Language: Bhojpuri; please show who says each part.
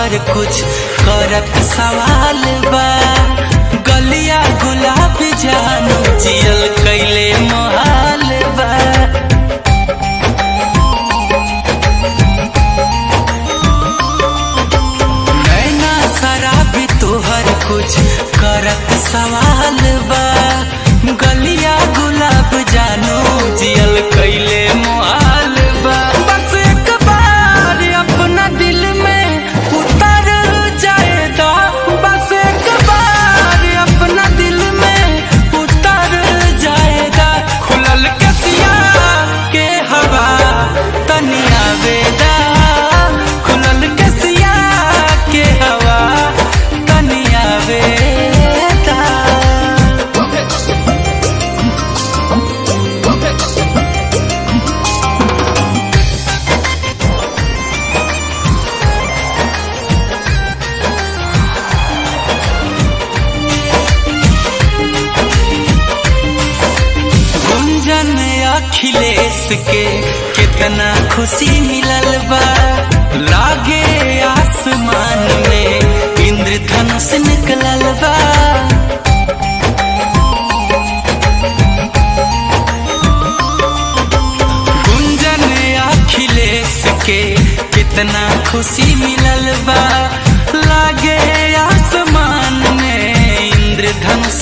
Speaker 1: तोहर कुछ करत सवाल बा। गलिया गुलाबी जानू जियल कैले मोहाल बा। नैना शराबी तोहर कुछ करत सवाल बा। गलिया गुलाब जानू जियल कैले मोहाल बा। बस एक बार अपना दिल में उतर जाएगा। बस एक बार अपना दिल में उतर जाएगा। खुलल कसिया के हवा तनिया वेदा। खुलल कसिया के हवा तनिया वेदा। गुंजन अखिलेश के कितना खुशी मिलल बा। लागे आसमान में इंद्रधनुष निकलल बा। गुंजन अखिलेश के कितना खुशी मिलल बा। लागे आसमान में इंद्रधनुष